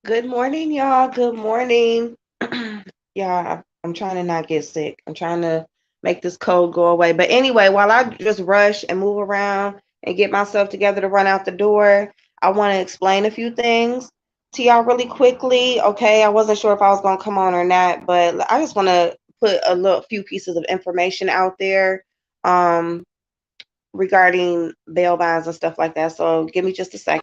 Good morning, y'all. Good morning. Yeah, I'm trying to not get sick. I'm trying to make this cold go away. But anyway, while I just rush and move around and get myself together to run out the door, I want to explain a few things to y'all really quickly. Okay, I wasn't sure if I was going to come on or not, but I just want to put a little few pieces of information out there um, regarding bail bonds and stuff like that. So give me just a second.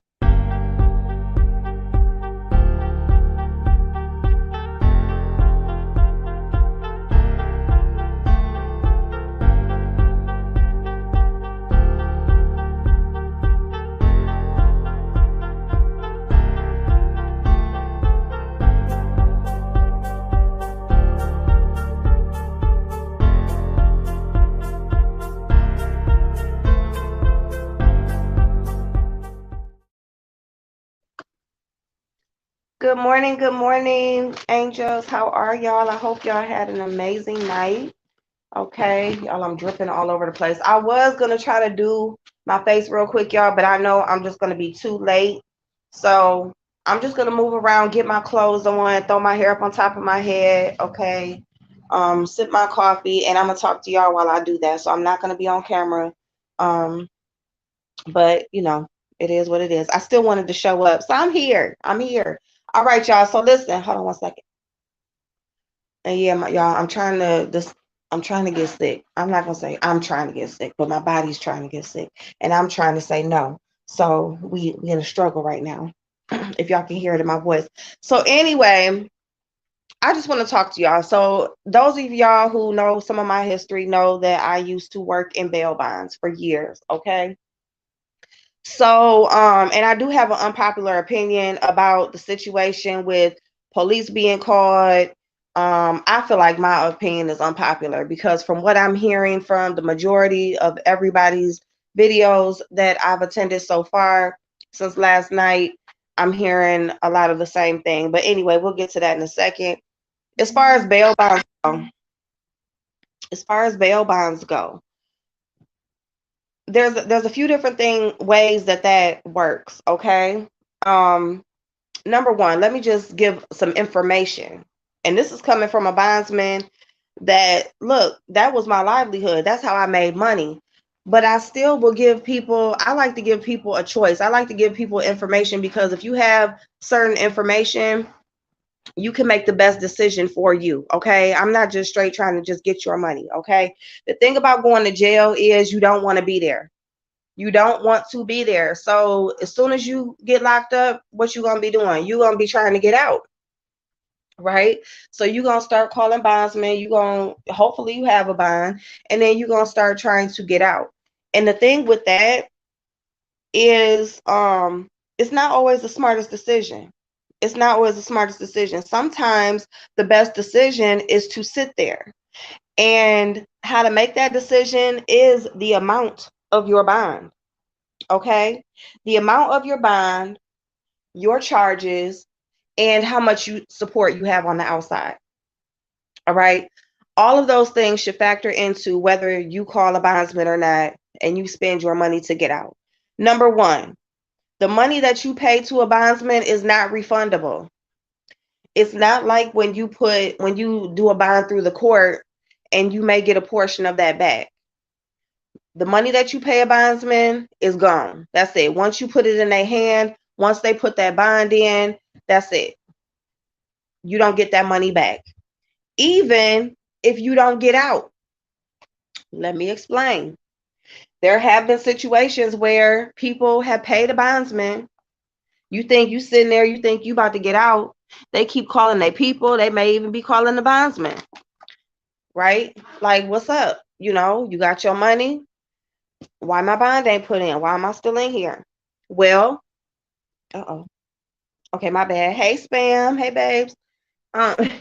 Good morning, angels. How are y'all? I hope y'all had an amazing night. Okay, y'all, I'm dripping all over the place. I was gonna try to do my face real quick, y'all, but I know I'm just gonna be too late. So I'm just gonna move around, get my clothes on, throw my hair up on top of my head, okay. Sip my coffee, and I'm gonna talk to y'all while I do that. So I'm not gonna be on camera. Um, but it is what it is. I still wanted to show up. So I'm here. I'm here. All right, y'all. So listen, hold on one second. And yeah, y'all, I'm trying to get sick. I'm not gonna say I'm trying to get sick, but my body's trying to get sick. And I'm trying to say no. So we in a struggle right now. If y'all can hear it in my voice. So anyway, I just want to talk to y'all. So those of y'all who know some of my history know that I used to work in bail bonds for years. Okay. So, and I do have an unpopular opinion about the situation with police being called. I feel like my opinion is unpopular because from what I'm hearing from the majority of everybody's videos that I've attended so far since last night, I'm hearing a lot of the same thing. But anyway, we'll get to that in a second. As far as bail bonds go, as far as bail bonds go, there's a few different ways that works. Okay. Um, Number one, let me just give some information. And this is coming from a bondsman that, look, that was my livelihood. That's how I made money. But I still will I like to give people a choice. I like to give people information because if you have certain information, you can make the best decision for you. Okay. I'm not just straight trying to just get your money. Okay. The thing about going to jail is you don't want to be there. You don't want to be there. So as soon as you get locked up, what you gonna be doing? You gonna be trying to get out, right? So you gonna start calling bondsmen. You gonna hopefully you have a bond, and then you gonna start trying to get out. And the thing with that is, it's not always the smartest decision. It's not always the smartest decision. Sometimes the best decision is to sit there. And how to make that decision is the amount of your bond. Okay. The amount of your bond, your charges, and how much support you have on the outside. All right. All of those things should factor into whether you call a bondsman or not and you spend your money to get out. Number one, the money that you pay to a bondsman is not refundable. It's not like when you do a bond through the court and you may get a portion of that back. The money that you pay a bondsman is gone. That's it. Once you put it in their hand, once they put that bond in, that's it. You don't get that money back. Even if you don't get out. Let me explain. There have been situations where people have paid a bondsman. You think you sitting there, you think you about to get out. They keep calling their people. They may even be calling the bondsman. Right? Like, what's up? You got your money. Why my bond ain't put in? Why am I still in here? Well, uh-oh. Okay, my bad. Hey, Spam. Hey, babes.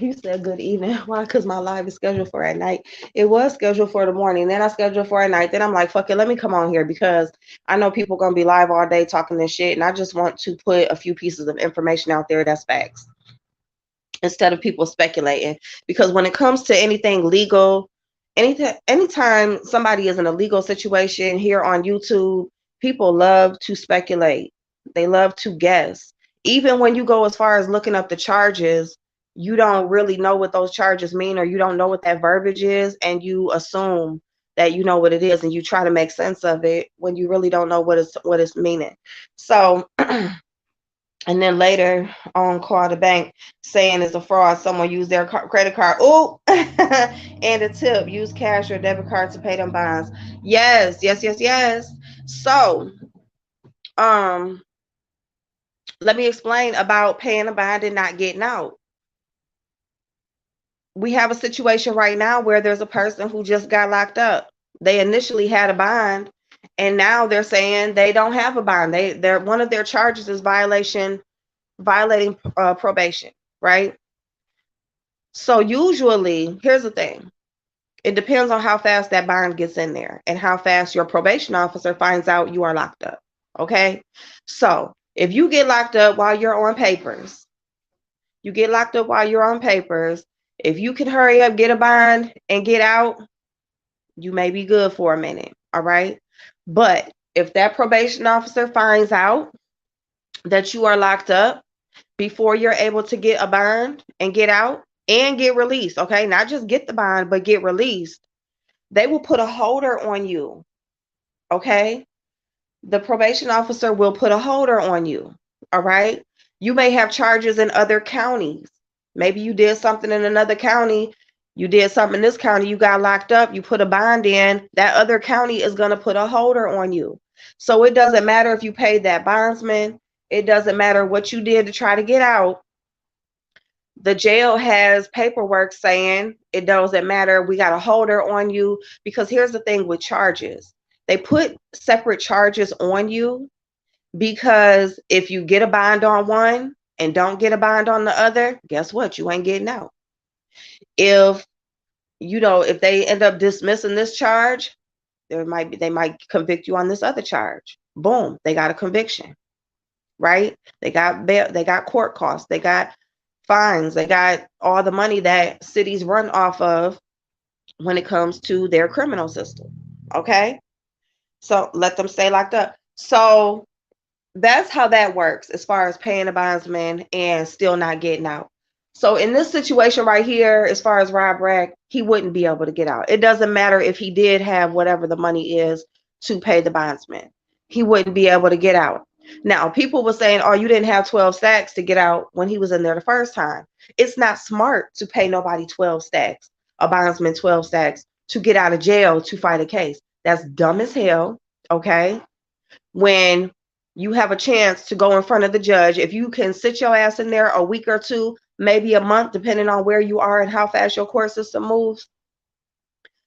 You said good evening. Why? Because my live is scheduled for at night. It was scheduled for the morning. Then I scheduled for at night. Then I'm like, fuck it. Let me come on here because I know people going to be live all day talking this shit. And I just want to put a few pieces of information out there that's facts instead of people speculating. Because when it comes to anything legal, anytime somebody is in a legal situation here on YouTube, people love to speculate. They love to guess. even when you go as far as looking up the charges, you don't really know what those charges mean, or you don't know what that verbiage is, and you assume that you know what it is, and you try to make sense of it when you really don't know what it's meaning. So and then later on call the bank saying it's a fraud, someone used their credit card. Oh, and a tip, use cash or debit card to pay them bonds. Yes, yes, yes, yes. So let me explain about paying a bond and not getting out. We have a situation right now where there's a person who just got locked up. They initially had a bond, and now they're saying they don't have a bond. They're one of their charges is violating probation, right? So usually, here's the thing. It depends on how fast that bond gets in there and how fast your probation officer finds out you are locked up. Okay? So if you get locked up while you're on papers, if you can hurry up, get a bond, and get out, you may be good for a minute. All right? But if that probation officer finds out that you are locked up before you're able to get a bond and get out and get released, okay? Not just get the bond, but get released. They will put a holder on you, okay? The probation officer will put a holder on you, all right? You may have charges in other counties. Maybe you did something in another county. You did something in this county. You got locked up. You put a bond in. That other county is going to put a holder on you. So it doesn't matter if you paid that bondsman. It doesn't matter what you did to try to get out. The jail has paperwork saying it doesn't matter. We got a holder on you, because here's the thing with charges. They put separate charges on you because if you get a bond on one and don't get a bond on the other, guess what? You ain't getting out. If if they end up dismissing this charge, they might convict you on this other charge. Boom, they got a conviction, right? They got court costs, they got fines, they got all the money that cities run off of when it comes to their criminal system. Okay, so let them stay locked up. So that's how that works as far as paying a bondsman and still not getting out. So in this situation right here, as far as Rob Rack, he wouldn't be able to get out. It doesn't matter if he did have whatever the money is to pay the bondsman. He wouldn't be able to get out. Now, people were saying, oh, you didn't have 12 stacks to get out when he was in there the first time. It's not smart to pay nobody 12 stacks, a bondsman 12 stacks, to get out of jail to fight a case. That's dumb as hell, okay? When you have a chance to go in front of the judge, if you can sit your ass in there a week or two, maybe a month, depending on where you are and how fast your court system moves,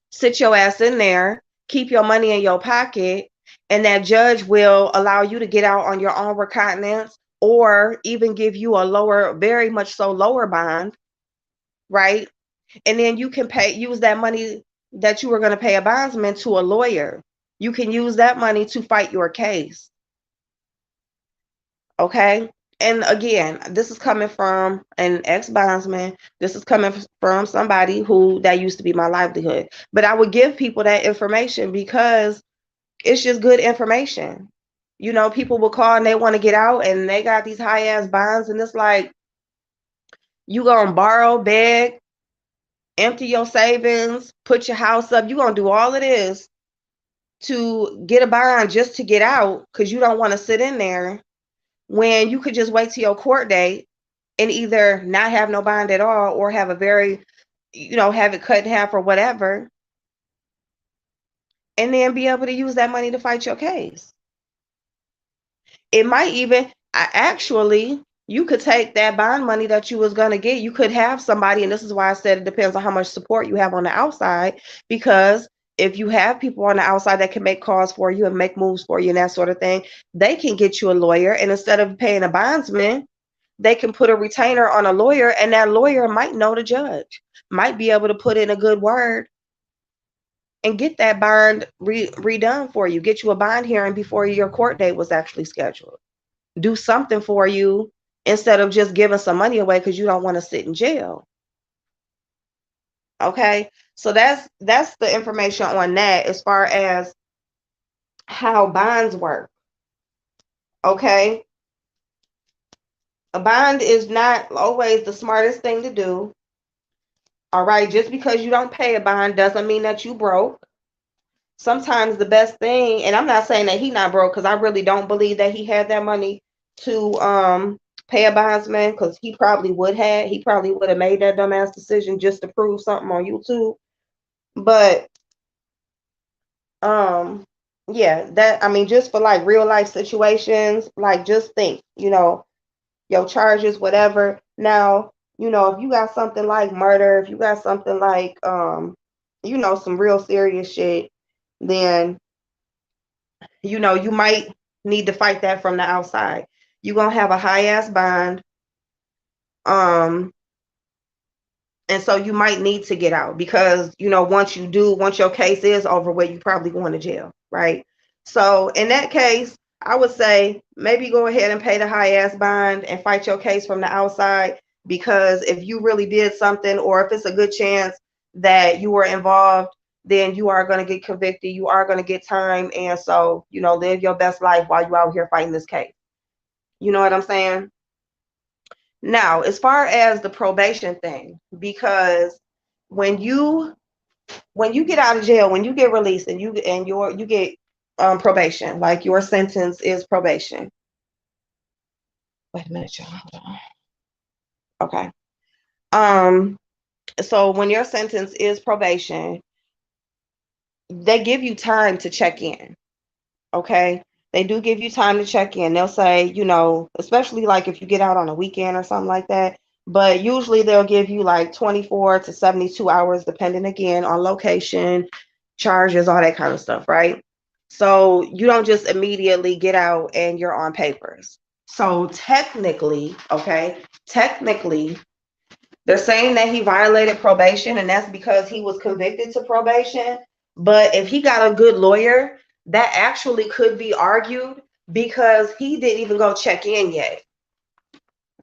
sit your ass in there, keep your money in your pocket, and that judge will allow you to get out on your own recognizance, or even give you a lower, very much so lower bond, right? And then you can use that money that you were going to pay a bondsman to a lawyer. You can use that money to fight your case. Okay. And again, this is coming from an ex-bondsman. This is coming from somebody that used to be my livelihood. But I would give people that information because it's just good information. People will call and they want to get out and they got these high ass bonds, and it's like, you gonna borrow, beg, empty your savings, put your house up. You gonna do all of this to get a bond just to get out because you don't want to sit in there, when you could just wait till your court date and either not have no bond at all, or have a very, have it cut in half or whatever, and then be able to use that money to fight your case. It might even, actually, you could take that bond money that you was going to get. You could have somebody, and this is why I said it depends on how much support you have on the outside, because if you have people on the outside that can make calls for you and make moves for you and that sort of thing, they can get you a lawyer. And instead of paying a bondsman, they can put a retainer on a lawyer, and that lawyer might know the judge, might be able to put in a good word and get that bond redone for you, get you a bond hearing before your court date was actually scheduled. Do something for you instead of just giving some money away because you don't want to sit in jail. Okay, so that's the information on that as far as how bonds work. Okay, A bond is not always the smartest thing to do. All right, just because you don't pay a bond doesn't mean that you broke. Sometimes the best thing, and I'm not saying that he not broke, because I really don't believe that he had that money to pay a bondsman, because he probably would have made that dumbass decision just to prove something on YouTube. But yeah, that, I mean, just for like real life situations, like just think, your charges, whatever. Now, if you got something like murder, if you got something like some real serious shit, then you might need to fight that from the outside. You're gonna have a high ass bond. Um, and so you might need to get out, because once your case is over with, you probably going to jail, right? So in that case, I would say maybe go ahead and pay the high ass bond and fight your case from the outside, because if you really did something, or if it's a good chance that you were involved, then you are going to get convicted, you are going to get time. And so live your best life while you out here fighting this case. You know what I'm saying? Now, as far as the probation thing, because when you get out of jail, when you get released, and you get probation, like your sentence is probation. Wait a minute, y'all. Hold on. Okay. So when your sentence is probation, they give you time to check in. Okay. They do give you time to check in. They'll say, especially like if you get out on a weekend or something like that. But usually they'll give you like 24 to 72 hours, depending again on location, charges, all that kind of stuff, right? So you don't just immediately get out and you're on papers. So technically, they're saying that he violated probation, and that's because he was convicted to probation. But if he got a good lawyer, that actually could be argued, because he didn't even go check in yet.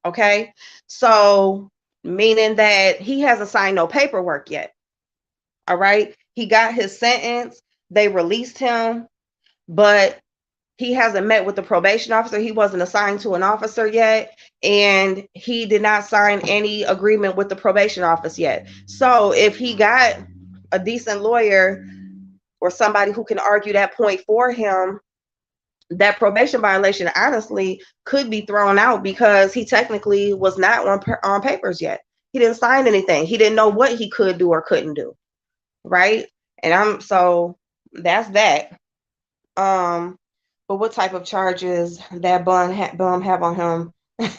Okay. So, meaning that he hasn't signed no paperwork yet. All right. He got his sentence, they released him, but he hasn't met with the probation officer. He wasn't assigned to an officer yet, and he did not sign any agreement with the probation office yet. So if he got a decent lawyer or somebody who can argue that point for him, that probation violation honestly could be thrown out, because he technically was not on papers yet. He didn't sign anything. He didn't know what he could do or couldn't do, right? And so that's that. But what type of charges that bum have on him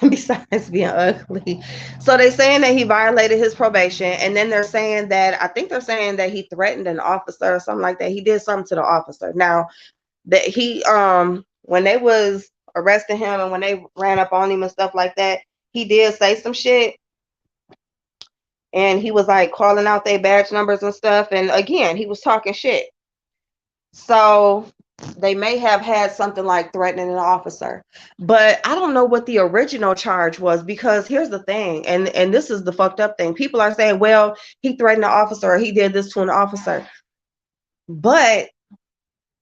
besides being ugly? So they're saying that he violated his probation, and then I think they're saying that he threatened an officer or something like that. He did something to the officer. Now that he when they was arresting him and when they ran up on him and stuff like that, he did say some shit, and he was like calling out their badge numbers and stuff, and again he was talking shit. So they may have had something like threatening an officer, but I don't know what the original charge was, because here's the thing, and this is the fucked up thing. People are saying, well, he threatened an officer, or he did this to an officer. But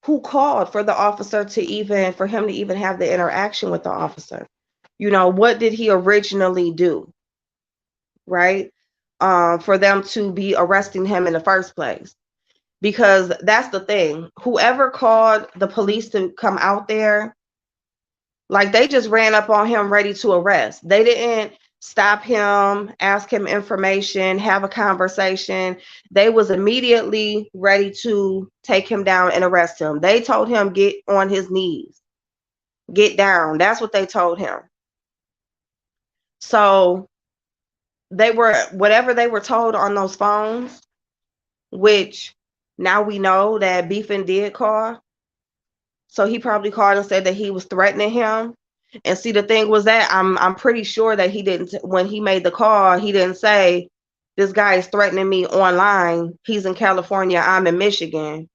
who called for the officer for him to even have the interaction with the officer? What did he originally do? Right? For them to be arresting him in the first place. Because that's the thing. Whoever called the police to come out there, like, they just ran up on him ready to arrest. They didn't stop him, ask him information, have a conversation. They was immediately ready to take him down and arrest him. They told him, get on his knees, get down. That's what they told him. So whatever they were told on those phones, which now we know that Beefin did call. So he probably called and said that he was threatening him. And see, the thing was that I'm pretty sure that he didn't, when he made the call, he didn't say, this guy is threatening me online. He's in California, I'm in Michigan.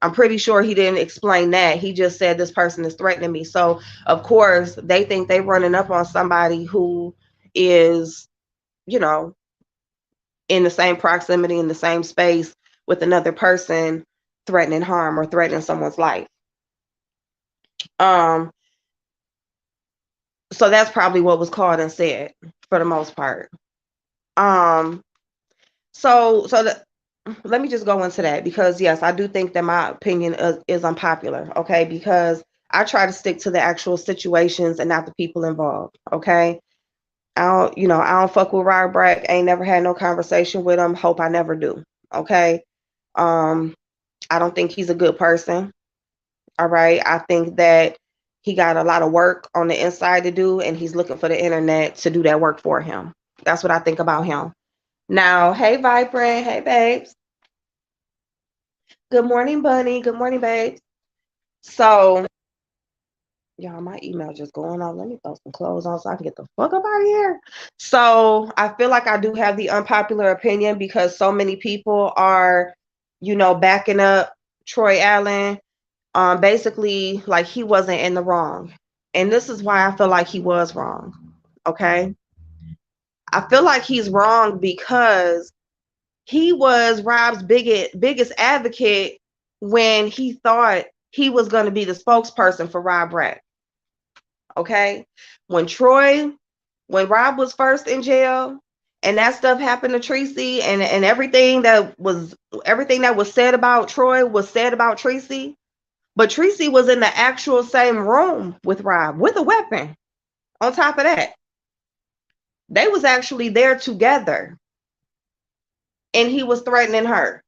I'm pretty sure he didn't explain that. He just said this person is threatening me. So of course they think they're running up on somebody who is, in the same proximity, in the same space with another person, threatening harm or threatening someone's life. So that's probably what was called and said for the most part. So let me just go into that, because yes, I do think that my opinion is unpopular, okay? Because I try to stick to the actual situations and not the people involved, okay? I don't fuck with Rod Brack. Ain't never had no conversation with him. Hope I never do, okay? Um, I don't think he's a good person, all right? I think that he got a lot of work on the inside to do, and he's looking for the internet to do that work for him. That's what I think about him. Now, hey, Vibrant. Hey, babes. Good morning, Bunny. Good morning, babes. So, y'all, my email just going on. Let me throw some clothes on so I can get the fuck up out of here. So, I feel like I do have the unpopular opinion because so many people are, backing up Troy Allen. Basically, like he wasn't in the wrong. And this is why I feel like he was wrong. Okay. I feel like he's wrong because he was Rob's biggest advocate when he thought he was going to be the spokesperson for Rob Brack. Okay. When Rob was first in jail and that stuff happened to Tracy, and everything that was said about Troy was said about Tracy, but Tracy was in the actual same room with Rob with a weapon. On top of that, they was actually there together, and he was threatening her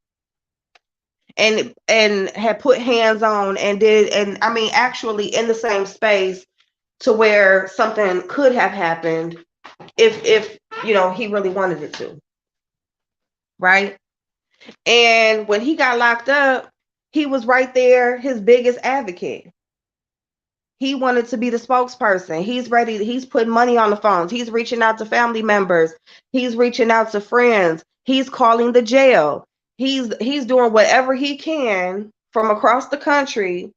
and had put hands on and did, and I mean actually in the same space to where something could have happened if he really wanted it to, right? And when he got locked up, he was right there, his biggest advocate. He wanted to be the spokesperson. He's ready. He's putting money on the phones. He's reaching out to family members. He's reaching out to friends. He's calling the jail. He's doing whatever he can from across the country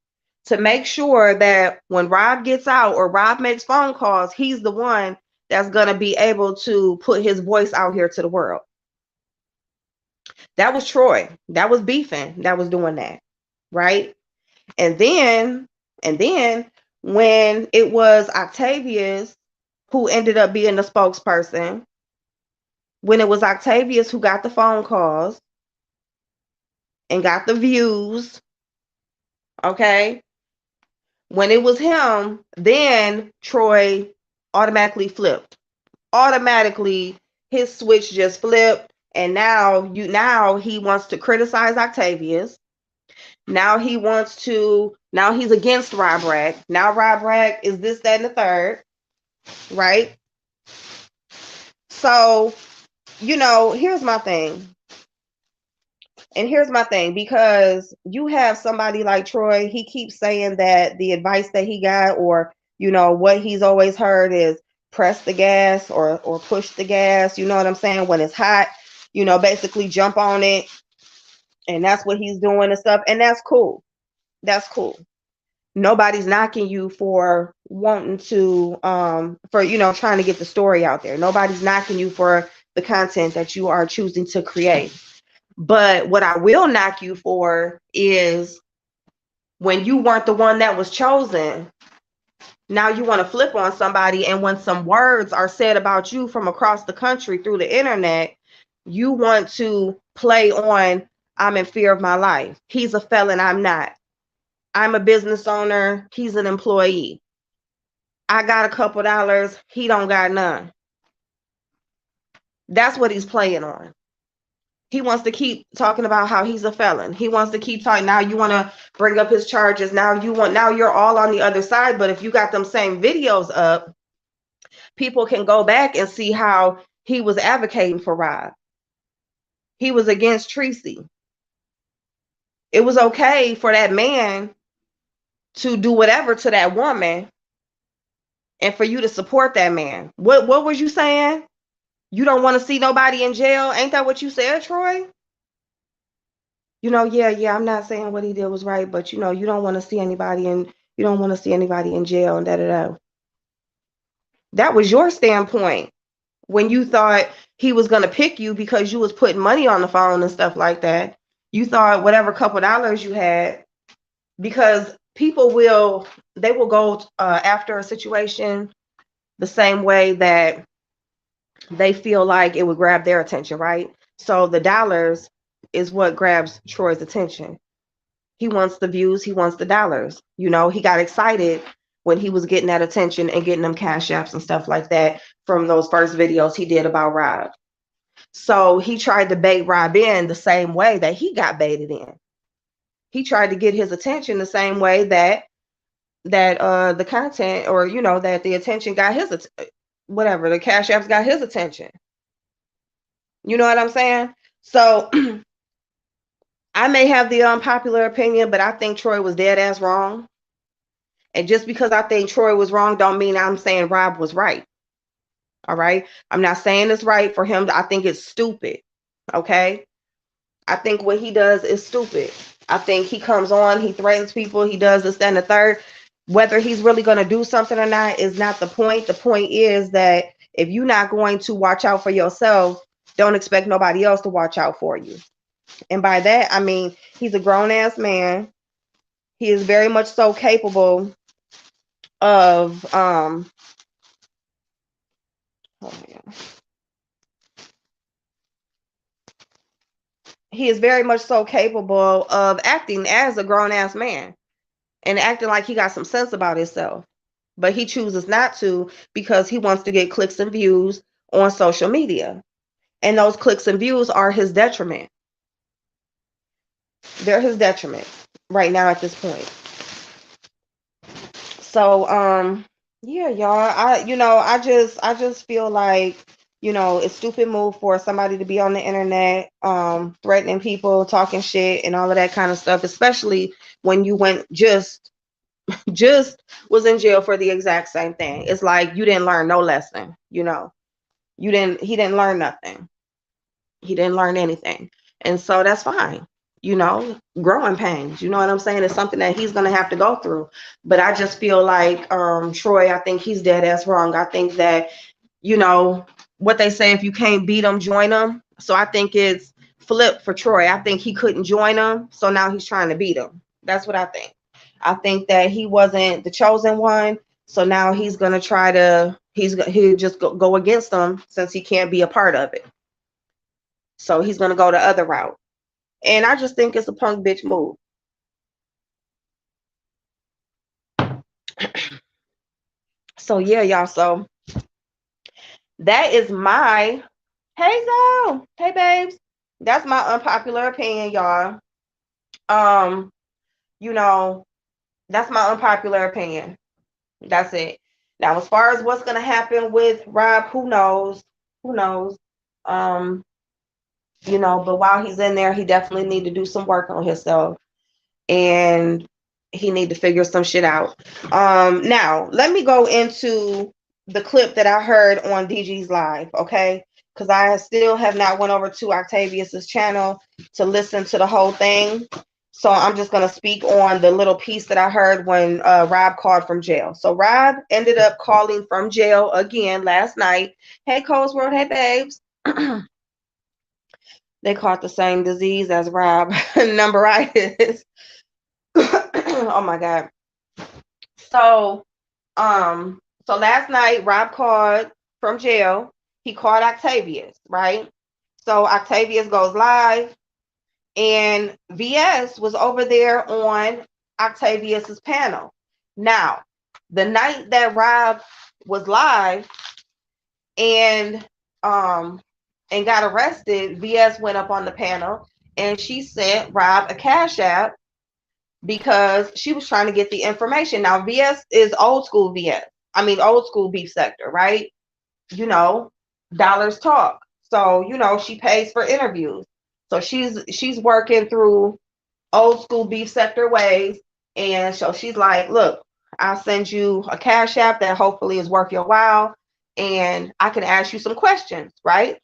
to make sure that when Rob gets out or Rob makes phone calls, he's the one that's going to be able to put his voice out here to the world. That was Troy. That was beefing. That was doing that. Right. And then when it was Octavius who ended up being the spokesperson, when it was Octavius who got the phone calls and got the views, okay, when it was him, then Troy automatically flipped. Automatically, his switch just flipped, and now he wants to criticize Octavius. Now he's against Rob Brack. Now Rob Brack is this, that, and the third, right? So, here's my thing. And here's my thing, because you have somebody like Troy, he keeps saying that the advice that he got, or, what he's always heard is press the gas or push the gas, you know what I'm saying? When it's hot, basically jump on it. And that's what he's doing and stuff. And that's cool. That's cool. Nobody's knocking you for wanting to, trying to get the story out there. Nobody's knocking you for the content that you are choosing to create. But what I will knock you for is when you weren't the one that was chosen, now you want to flip on somebody, and when some words are said about you from across the country through the internet, you want to play on, I'm in fear of my life. He's a felon, I'm not. I'm a business owner, he's an employee. I got a couple dollars, he don't got none. That's what he's playing on. He wants to keep talking about how he's a felon. He wants to keep talking. Now you want to bring up his charges. Now you're all on the other side. But if you got them same videos up, people can go back and see how he was advocating for Rob. He was against Tracy. It was okay for that man to do whatever to that woman and for you to support that man. What was you saying? You don't want to see nobody in jail? Ain't that what you said, Troy? Yeah, I'm not saying what he did was right, but you don't want to see anybody in jail and da-da-da. That was your standpoint when you thought he was going to pick you because you was putting money on the phone and stuff like that. You thought whatever couple dollars you had, because people will go after a situation the same way that they feel like it would grab their attention, right? So the dollars is what grabs Troy's attention. He wants the views, he wants the dollars. You know, he got excited when he was getting that attention and getting them cash apps and stuff like that from those first videos he did about Rob. So he tried to bait Rob in the same way that he got baited in. He tried to get his attention the same way that the content, or you know, that the attention got his whatever, the cash apps got his attention. You know what I'm saying? So I may have the unpopular opinion, but I think Troy was dead ass wrong. And just because I think Troy was wrong don't mean I'm saying Rob was right. All right. I'm not saying it's right for him. I think it's stupid. Okay. I think what he does is stupid. I think he comes on, he threatens people, he does this, that, and the third. Whether he's really going to do something or not is not the point. The point is that if you're not going to watch out for yourself, don't expect nobody else to watch out for you. And by that, I mean, he's a grown ass man. He is very much so capable of, oh yeah. He is very much so capable of acting as a grown ass man and acting like he got some sense about himself. But he chooses not to because he wants to get clicks and views on social media. And those clicks and views are his detriment. They're his detriment right now at this point. So yeah, y'all, I just feel like, you know, it's stupid move for somebody to be on the internet threatening people, talking shit and all of that kind of stuff, especially when you went just was in jail for the exact same thing. It's like you didn't learn no lesson, you know. He didn't learn nothing. He didn't learn anything. And so that's fine. You know, growing pains, you know what I'm saying? It's something that he's going to have to go through. But I just feel like Troy, I think he's dead ass wrong. I think that, you know, what they say, if you can't beat them, join them. So I think it's flipped for Troy. I think he couldn't join them. So now he's trying to beat them. That's what I think. I think that he wasn't the chosen one. So now he's going to try to, he'll just go against them since he can't be a part of it. So he's going to go the other route. And I just think it's a punk bitch move. So yeah, y'all. So that is my Hazel. Hey babes. That's my unpopular opinion, y'all. You know, that's my unpopular opinion. That's it. Now, as far as what's gonna happen with Rob, who knows? Who knows? You know, but while he's in there, he definitely need to do some work on himself. And he need to figure some shit out. Now let me go into the clip that I heard on DG's live, okay? Because I still have not went over to Octavius's channel to listen to the whole thing. So I'm just gonna speak on the little piece that I heard when Rob called from jail. So Rob ended up calling from jail again last night. Hey, Coles World, hey babes. They caught the same disease as Rob, numberitis. Oh my God. So last night Rob called from jail. He called Octavius, right? So Octavius goes live and VS was over there on Octavius's panel. Now, the night that Rob was live and got arrested, VS went up on the panel and she sent Rob a cash app because she was trying to get the information. Now, VS is old school VS. I mean, old school beef sector, right? You know, dollars talk. So, you know, she pays for interviews. So she's working through old school beef sector ways. And so she's like, look, I'll send you a cash app that hopefully is worth your while. And I can ask you some questions, right?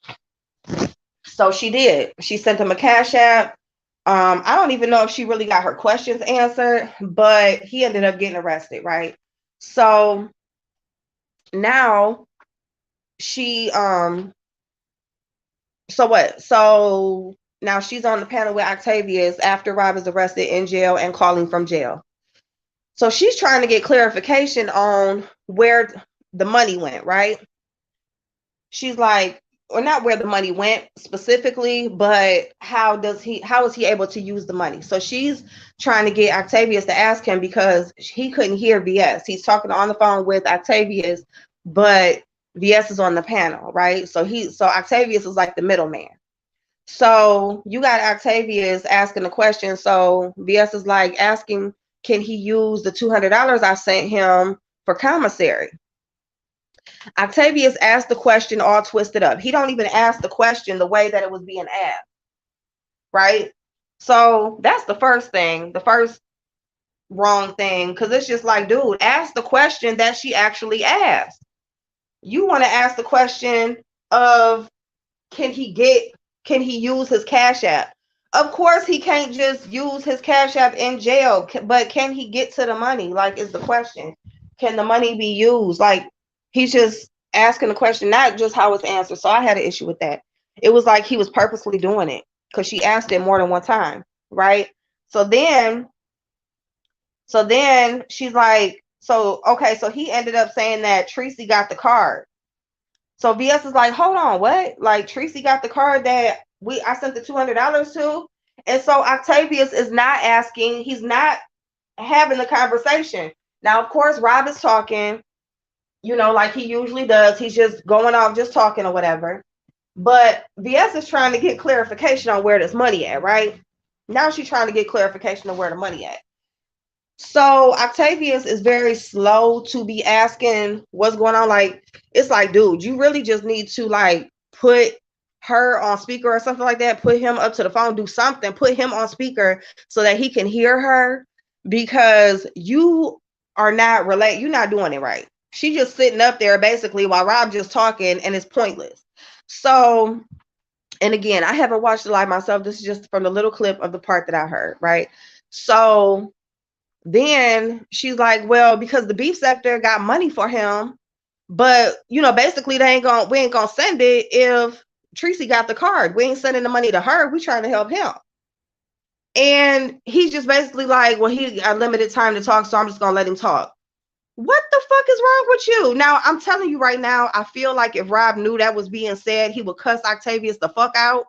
So she did. She sent him a cash app. I don't even know if she really got her questions answered, but he ended up getting arrested, right? So now she so what? So now she's on the panel with Octavius after Rob is arrested in jail and calling from jail. So she's trying to get clarification on where the money went, right? She's like, or not where the money went specifically, but how is he able to use the money? So she's trying to get Octavius to ask him because he couldn't hear VS. He's talking on the phone with Octavius, but VS is on the panel, right? So Octavius is like the middleman. So you got Octavius asking the question. So VS is like asking, can he use the $200 I sent him for commissary? Octavius asked the question all twisted up. He don't even ask the question the way that it was being asked, right? So that's the first thing, the first wrong thing, because it's just like, dude, ask the question that she actually asked. You want to ask the question of, can he use his Cash App? Of course, he can't just use his Cash App in jail, but can he get to the money? Like, is the question. Can the money be used? Like, he's just asking the question, not just how it's answered. So I had an issue with that. It was like he was purposely doing it because she asked it more than one time, right? So then she's like, so he ended up saying that Tracy got the card. So VS is like, hold on, what? Like, Tracy got the card that I sent the $200 to? And so Octavius is not asking, he's not having the conversation. Now, of course, Rob is talking, like he usually does. He's just going off, just talking or whatever. But VS is trying to get clarification on where this money at, right? Now she's trying to get clarification on where the money at. So Octavius is very slow to be asking what's going on. Like, it's like, dude, you really just need to like put her on speaker or something like that. Put him up to the phone, do something, put him on speaker so that he can hear her, because you are not you're not doing it right. She's just sitting up there basically while Rob just talking, and it's pointless. So, and again, I haven't watched the live myself. This is just from the little clip of the part that I heard, right? So then she's like, well, because the beef sector got money for him, but basically we ain't gonna send it if Tracy got the card. We ain't sending the money to her. We trying to help him. And he's just basically like, well, he got limited time to talk, so I'm just gonna let him talk. What the fuck is wrong with you? Now, I'm telling you right now, I feel like if Rob knew that was being said, he would cuss Octavius the fuck out.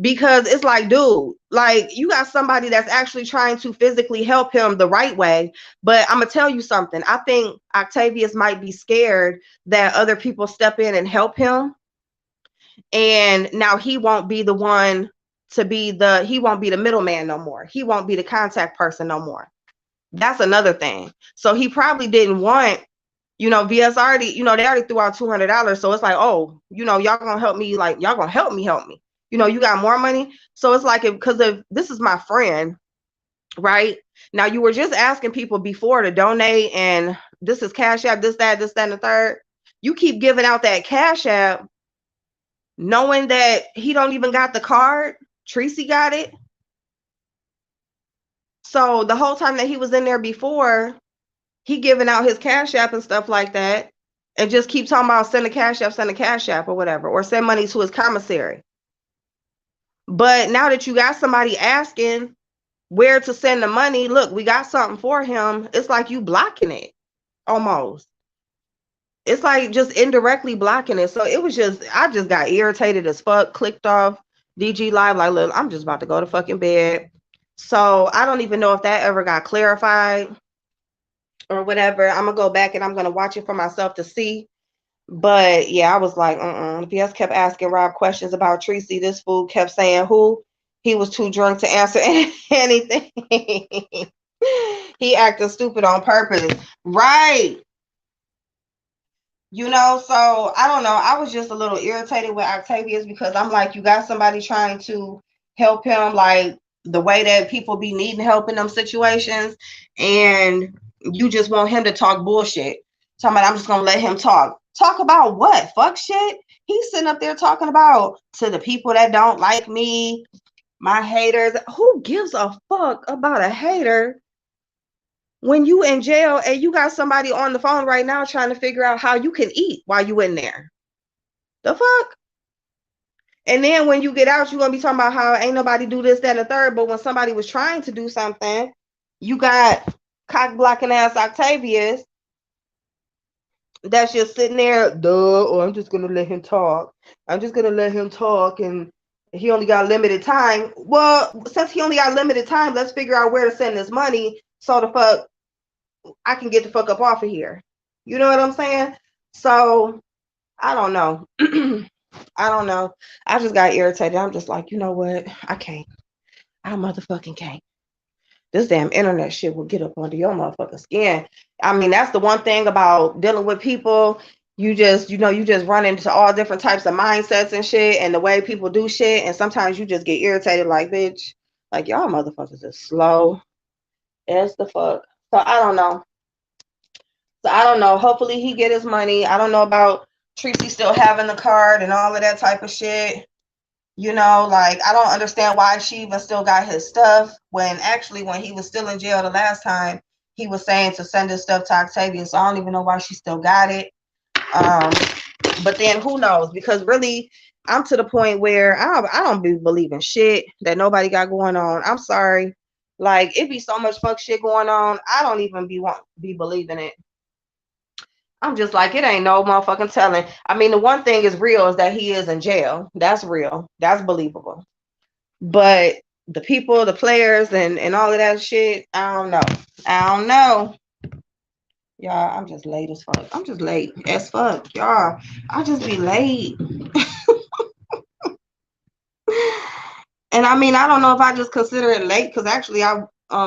Because it's like, dude, like, you got somebody that's actually trying to physically help him the right way. But I'm gonna tell you something. I think Octavius might be scared that other people step in and help him, and now he won't be the one to be he won't be the middleman no more. He won't be the contact person no more. That's another thing. So he probably didn't want, VS already, they already threw out $200. So it's like, oh, y'all gonna help me, like, y'all gonna help me. You got more money. So it's like, because if this is my friend, right? Now, you were just asking people before to donate, and this is Cash App, this, that, and the third. You keep giving out that Cash App, knowing that he don't even got the card. Tracy got it. So the whole time that he was in there before, he giving out his Cash App and stuff like that, and just keep talking about send a Cash App or whatever, or send money to his commissary. But now that you got somebody asking where to send the money, look, we got something for him. It's like you blocking it almost. It's like just indirectly blocking it. So it was just, I just got irritated as fuck, clicked off DG Live, like, look, I'm just about to go to fucking bed. So I don't even know if that ever got clarified or whatever. I'm gonna go back and I'm gonna watch it for myself to see. But yeah, I was like, VS kept asking Rob questions about Tracy. This fool kept saying who. He was too drunk to answer anything. He acted stupid on purpose. Right. So I don't know. I was just a little irritated with Octavius, because I'm like, you got somebody trying to help him, like the way that people be needing help in them situations, and you just want him to talk bullshit. Talking about, I'm just gonna let him talk. Talk about what? Fuck shit. He's sitting up there talking about, to the people that don't like me, my haters. Who gives a fuck about a hater when you in jail and you got somebody on the phone right now trying to figure out how you can eat while you in there? The fuck? And then when you get out, you're gonna be talking about how ain't nobody do this, that, and the third. But when somebody was trying to do something, you got cock blocking ass Octavius that's just sitting there, duh, or I'm just gonna let him talk. I'm just gonna let him talk, and he only got limited time. Well, since he only got limited time, let's figure out where to send this money so the fuck I can get the fuck up off of here. You know what I'm saying? So I don't know. I don't know. I just got irritated. I'm just like, you know what? I can't. I motherfucking can't. This damn internet shit will get up under your motherfucking skin. I mean, that's the one thing about dealing with people. You just, you just run into all different types of mindsets and shit and the way people do shit. And sometimes you just get irritated like, bitch, like y'all motherfuckers is slow as the fuck. So I don't know. So I don't know. Hopefully he get his money. I don't know about Tracy still having the card and all of that type of shit. Like I don't understand why she even still got his stuff when actually when he was still in jail the last time, he was saying to send his stuff to Octavia. So I don't even know why she still got it. But then who knows? Because really, I'm to the point where I don't be believing shit that nobody got going on. I'm sorry. Like it be so much fuck shit going on. I don't even be believing it. I'm just like, it ain't no motherfucking telling. I mean, the one thing is real is that he is in jail. That's real. That's believable. But the people, the players, and all of that shit, I don't know. I don't know. Y'all, I'm just late as fuck. I'm just late as fuck, y'all. I just be late. And I mean, I don't know if I just consider it late because actually I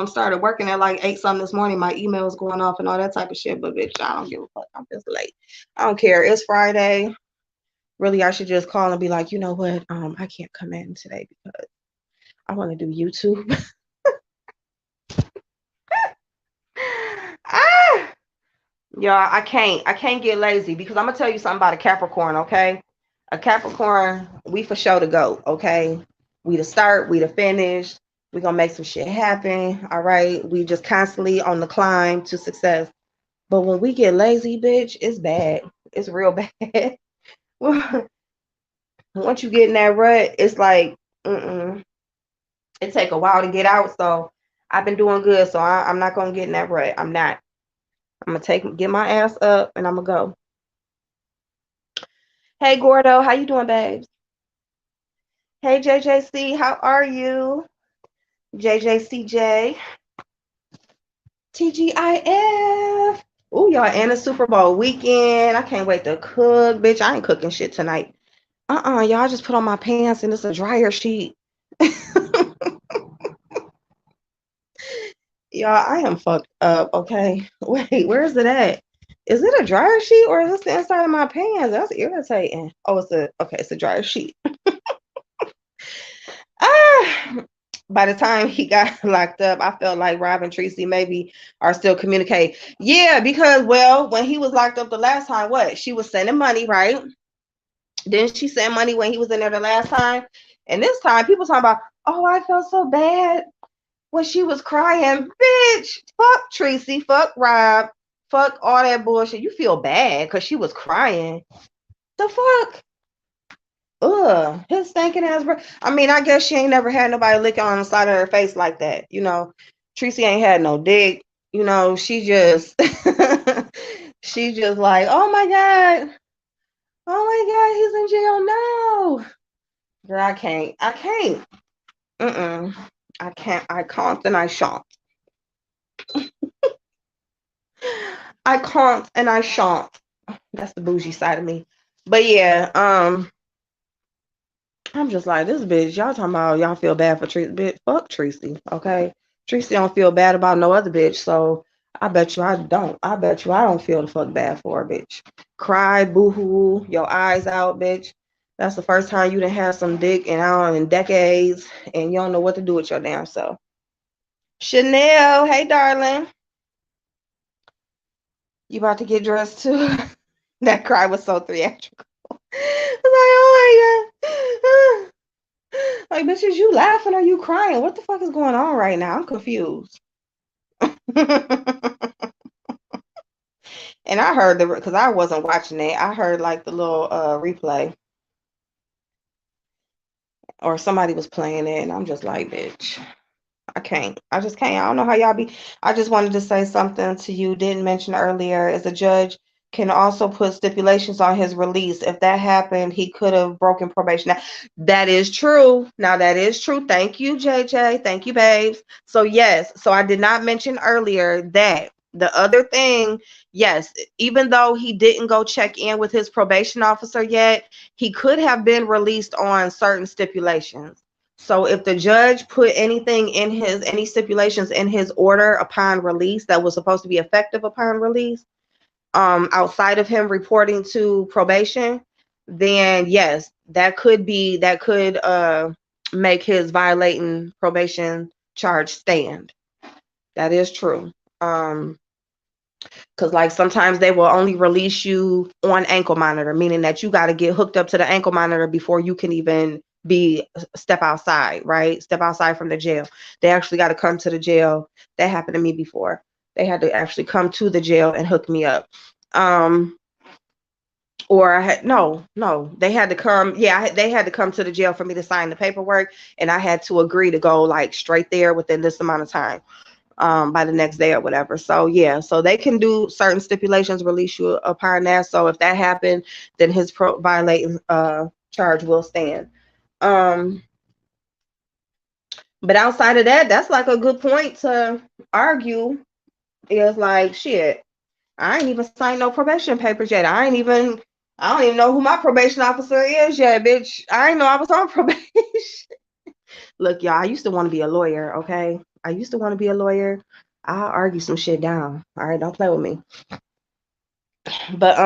started working at like 8 something this morning. My email was going off and all that type of shit. But bitch, I don't give a fuck. I'm just late. I don't care. It's Friday. Really, I should just call and be like, you know what? I can't come in today because I want to do YouTube. ah, y'all, I can't get lazy because I'm gonna tell you something about a Capricorn, okay? A Capricorn, we for sure to go, okay? We to start, we to finish. We gonna make some shit happen, all right? We just constantly on the climb to success. But when we get lazy, bitch, it's bad. It's real bad. Once you get in that rut, it's like, it take a while to get out. So I've been doing good. So I'm not gonna get in that rut. I'm not. I'm gonna get my ass up and I'm gonna go. Hey Gordo, how you doing, babes? Hey JJC, how are you? JJCJ. TGIF. Oh, y'all, and the Super Bowl weekend. I can't wait to cook, bitch. I ain't cooking shit tonight. Y'all, I just put on my pants and it's a dryer sheet. Y'all, I am fucked up, okay? Wait, where is it at? Is it a dryer sheet or is this the inside of my pants? That's irritating. Oh, it's a dryer sheet. Ah, by the time he got locked up, I felt like Rob and Tracy maybe are still communicating. Yeah, because well, when he was locked up the last time, what? She was sending money, right? Didn't she send money when he was in there the last time? And this time, people talking about, oh, I felt so bad when she was crying. Bitch, fuck Tracy, fuck Rob, fuck all that bullshit. You feel bad because she was crying. The fuck? Ugh, his stinking ass breath. I mean, I guess she ain't never had nobody lick on the side of her face like that. Tracy ain't had no dick. She just, she just like, oh my God. Oh my God, he's in jail now. Girl, I can't. I can't. I can't and I shan't. I can't and I shan't. That's the bougie side of me. But yeah, I'm just like, this bitch, y'all talking about y'all feel bad for Tracy. Bitch, fuck Tracy, okay? Tracy don't feel bad about no other bitch, so I bet you I don't. I bet you I don't feel the fuck bad for her, bitch. Cry, boo-hoo, your eyes out, bitch. That's the first time you done had some dick in decades, and you don't know what to do with your damn self. Chanel, hey, darling. You about to get dressed too? That cry was so theatrical. I was like, oh my God. Like, bitch, is you laughing or you crying? What the fuck is going on right now? I'm confused. And I heard because I wasn't watching it. I heard like the little replay or somebody was playing it, and I'm just like, bitch, I can't. I just can't. I don't know how y'all be. I just wanted to say something to you. Didn't mention earlier. As a judge can also put stipulations on his release. If that happened, he could have broken probation. Now, that is true. Now, that is true. Thank you, JJ. Thank you, babes. So, yes. So, I did not mention earlier that the other thing, yes, even though he didn't go check in with his probation officer yet, he could have been released on certain stipulations. So if the judge put anything in any stipulations in his order upon release that was supposed to be effective upon release, outside of him reporting to probation, then yes, that could make his violating probation charge stand. That is true. Because like sometimes they will only release you on ankle monitor, meaning that you got to get hooked up to the ankle monitor before you can even step outside, right? Step outside from the jail. They actually got to come to the jail. That happened to me before. They had to actually come to the jail and hook me up. Or they had to come. Yeah, they had to come to the jail for me to sign the paperwork, and I had to agree to go like straight there within this amount of time. By the next day or whatever. So yeah, so they can do certain stipulations, release you upon that. So if that happened, then his violating charge will stand. But outside of that, that's like a good point to argue. Is like, shit, I ain't even signed no probation papers yet. I don't even know who my probation officer is yet, bitch. I didn't know I was on probation. Look, y'all, I used to want to be a lawyer, okay? I used to want to be a lawyer. I'll argue some shit down. All right, don't play with me. But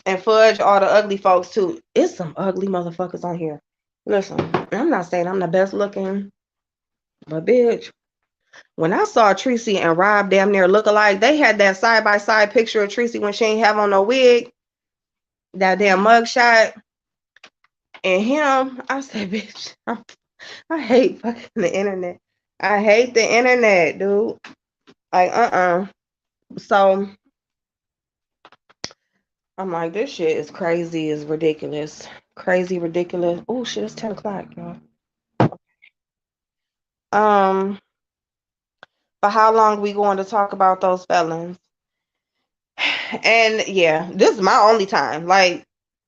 and fudge all the ugly folks too. It's some ugly motherfuckers on here. Listen, I'm not saying I'm the best looking, but bitch, when I saw Tracy and Rob damn near look alike, they had that side by side picture of Tracy when she ain't have on no wig, that damn mugshot, and him. I said, bitch, I hate fucking the internet. I hate the internet, dude. Like, So I'm like, this shit is crazy, is ridiculous. Crazy, ridiculous. Oh shit, it's 10 o'clock, y'all. But how long we going to talk about those felons? And yeah, this is my only time. Like,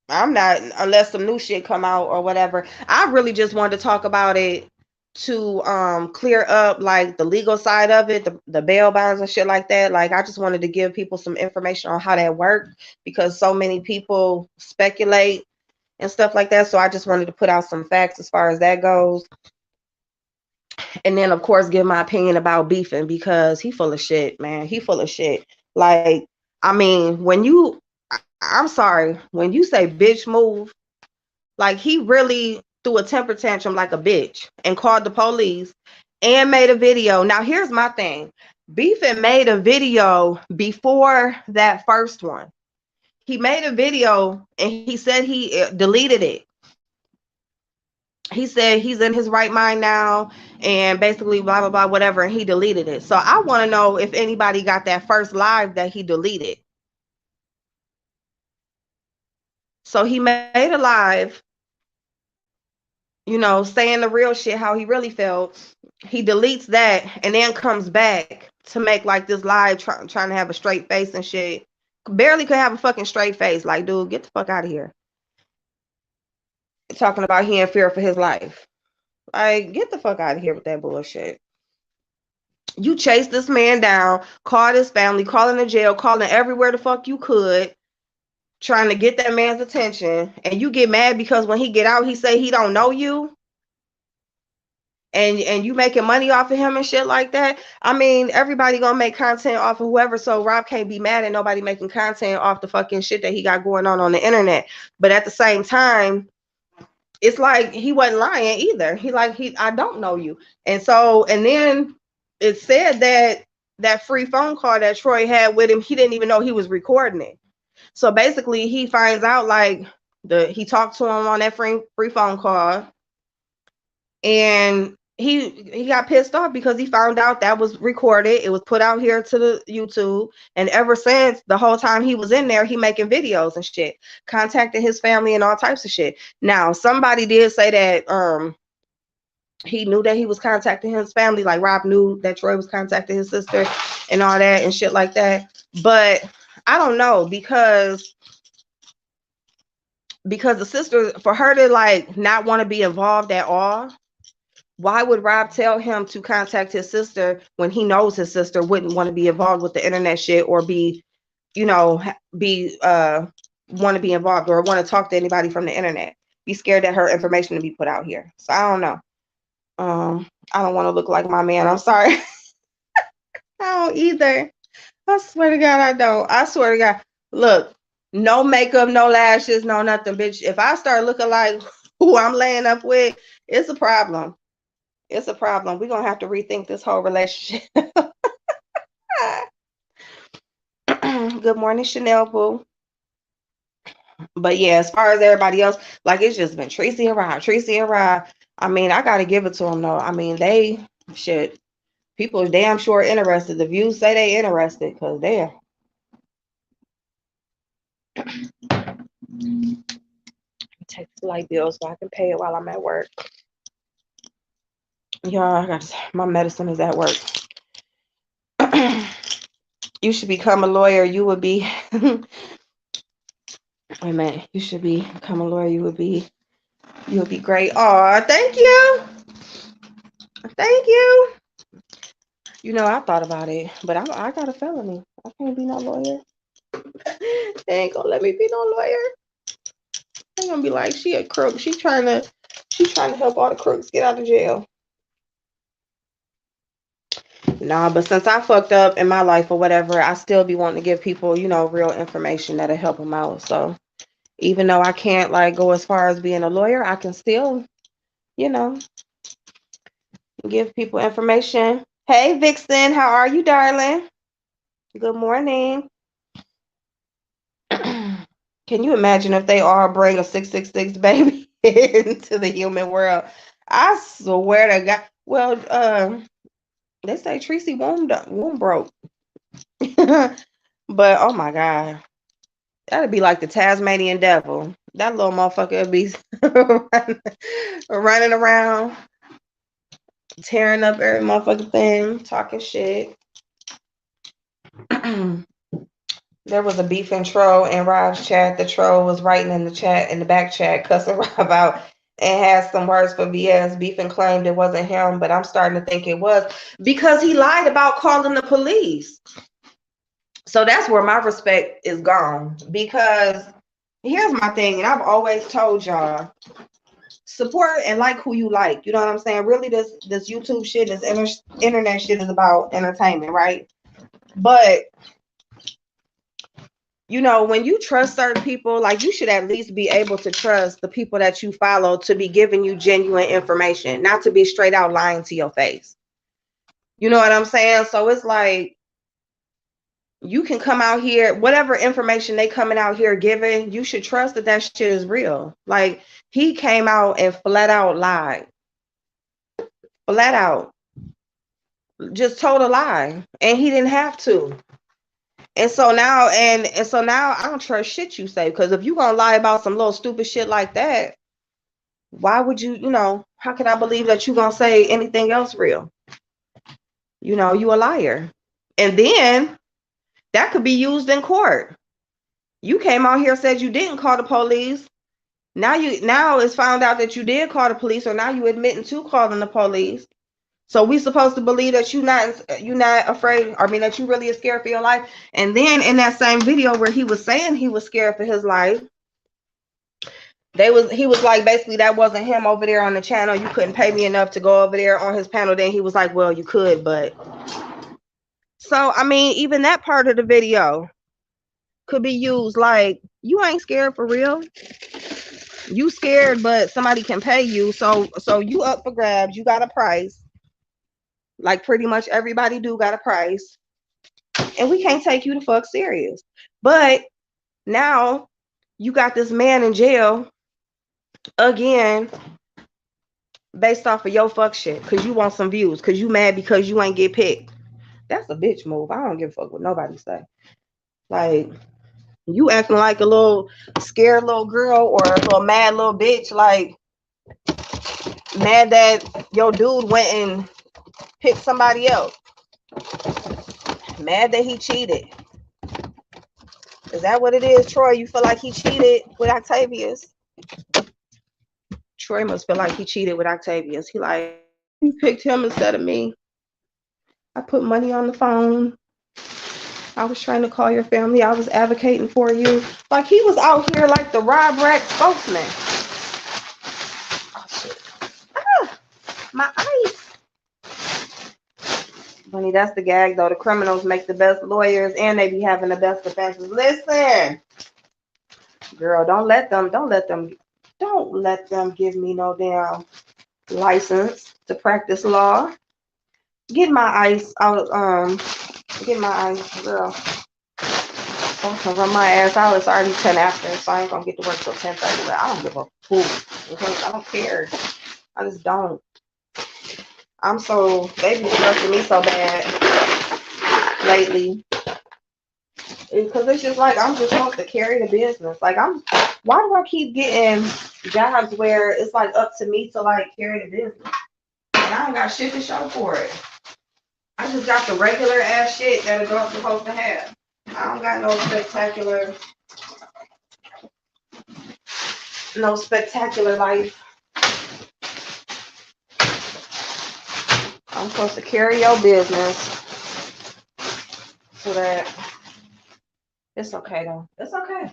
I'm not, unless some new shit come out or whatever. I really just wanted to talk about it to clear up like the legal side of it, the bail bonds and shit like that. Like, I just wanted to give people some information on how that worked, because so many people speculate and stuff like that. So I just wanted to put out some facts as far as that goes. And then of course give my opinion about beefing, because he full of shit, man. He full of shit. Like, I mean, I'm sorry, when you say bitch move, like he really threw a temper tantrum like a bitch and called the police and made a video. Now here's my thing. Beefing made a video before that first one. He made a video and he said he deleted it. He said he's in his right mind now and basically blah, blah, blah, whatever. And he deleted it. So I want to know if anybody got that first live that he deleted. So he made a live, you know, saying the real shit, how he really felt. He deletes that and then comes back to make like this live trying to have a straight face and shit. Barely could have a fucking straight face. Like, dude, get the fuck out of here. Talking about he in fear for his life. Like, get the fuck out of here with that bullshit. You chased this man down, called his family, calling the jail, calling everywhere the fuck you could, trying to get that man's attention, and you get mad because when he get out, he say he don't know you, and you making money off of him and shit like that. I mean, everybody gonna make content off of whoever, so Rob can't be mad at nobody making content off the fucking shit that he got going on the internet. But at the same time, it's like he wasn't lying either. I don't know you. And then it said that free phone call that Troy had with him, he didn't even know he was recording it. So basically he finds out like he talked to him on that free phone call, and he got pissed off because he found out that was recorded. It was put out here to the YouTube, and ever since, the whole time he was in there, he making videos and shit, contacting his family and all types of shit. Now somebody did say that he knew that he was contacting his family. Like Rob knew that Troy was contacting his sister and all that and shit like that. But I don't know, because the sister, for her to like not want to be involved at all, why would Rob tell him to contact his sister when he knows his sister wouldn't want to be involved with the internet shit, or be, you know, want to be involved or want to talk to anybody from the internet? Be scared that her information to be put out here. So I don't know. I don't want to look like my man. I'm sorry. I don't either. I swear to God, I don't. I swear to God. Look, no makeup, no lashes, no nothing, bitch. If I start looking like who I'm laying up with, it's a problem. It's a problem. We're gonna have to rethink this whole relationship. Good morning, Chanel Boo. But yeah, as far as everybody else, like, it's just been Tracy and Rob, Tracy and Rob. I mean, I gotta give it to them though. I mean, they shit. People are damn sure interested. The views say they interested, because they're take the light bill so I can pay it while I'm at work. Y'all, I got my medicine is at work. You should become a lawyer. You would be. Wait a minute. You should become a lawyer. You would be great. Oh, thank you. Thank you. You know, I thought about it, but I got a felony. I can't be no lawyer. They ain't gonna let me be no lawyer. They're gonna be like, she a crook. She trying to help all the crooks get out of jail. Nah, but since I fucked up in my life or whatever, I still be wanting to give people, you know, real information that'll help them out. So even though I can't like go as far as being a lawyer, I can still, you know, give people information. Hey, Vixen, how are you, darling? Good morning. Can you imagine if they all bring a 666 baby into the human world? I swear to God. Well, they say Tracy womb broke. But oh my God, that'd be like the Tasmanian devil. That little motherfucker would be running around, tearing up every motherfucking thing, talking shit. There was a beefing troll in Rob's chat. The troll was writing in the chat, in the back chat, cussing Rob out, and had some words for BS. Beefing claimed it wasn't him, but I'm starting to think it was, because he lied about calling the police. So that's where my respect is gone, because here's my thing, and I've always told y'all, support and like who you like. You know what I'm saying? Really, this YouTube shit, this internet shit is about entertainment, right? But you know, when you trust certain people, like, you should at least be able to trust the people that you follow to be giving you genuine information, not to be straight out lying to your face. You know what I'm saying? So it's like, you can come out here, whatever information they coming out here giving, you should trust that that shit is real. Like, he came out and flat out lied. Flat out. Just told a lie. And he didn't have to. And so now, I don't trust shit you say, because if you gonna lie about some little stupid shit like that, why would you, you know, how can I believe that you gonna say anything else real? You know, you a liar. And then that could be used in court. You came out here, said you didn't call the police. Now it's found out that you did call the police, or now you admitting to calling the police. So we supposed to believe that you not afraid, I mean, that you really are scared for your life. And then in that same video where he was saying he was scared for his life, he was like, basically, that wasn't him over there on the channel. You couldn't pay me enough to go over there on his panel. Then he was like, well, you could, but. So, I mean, even that part of the video could be used like, you ain't scared for real. You scared, but somebody can pay you. So you up for grabs. You got a price. Like, pretty much everybody do got a price. And we can't take you the fuck serious. But now you got this man in jail again, based off of your fuck shit, because you want some views, because you mad because you ain't get picked. That's a bitch move. I don't give a fuck what nobody say. Like, you acting like a little scared little girl or a little mad little bitch. Like, Mad that your dude went and picked somebody else. Mad that he cheated. Is that what it is, Troy? You feel like he cheated with Octavius? Troy must feel like he cheated with Octavius. He like, you picked him instead of me. I put money on the phone. I was trying to call your family. I was advocating for you. Like he was out here like the Rob Rack spokesman. Oh shit. Ah, my ice. Honey, that's the gag though. The criminals make the best lawyers and they be having the best defenses. Listen, girl, don't let them give me no damn license to practice law. Get my ice out, get my ice, girl. I can run my ass out. It's already 10 after, so I ain't gonna get to work till 10:30. But I don't give a poop. Okay? I don't care. I just don't. They be stressing me so bad lately. Because it's just like I'm just supposed to carry the business. Like why do I keep getting jobs where it's like up to me to like carry the business? And I don't got shit to show for it. I just got the regular ass shit that a girl's supposed to have. I don't got no spectacular life. I'm supposed to carry your business so that it's okay though. It's okay.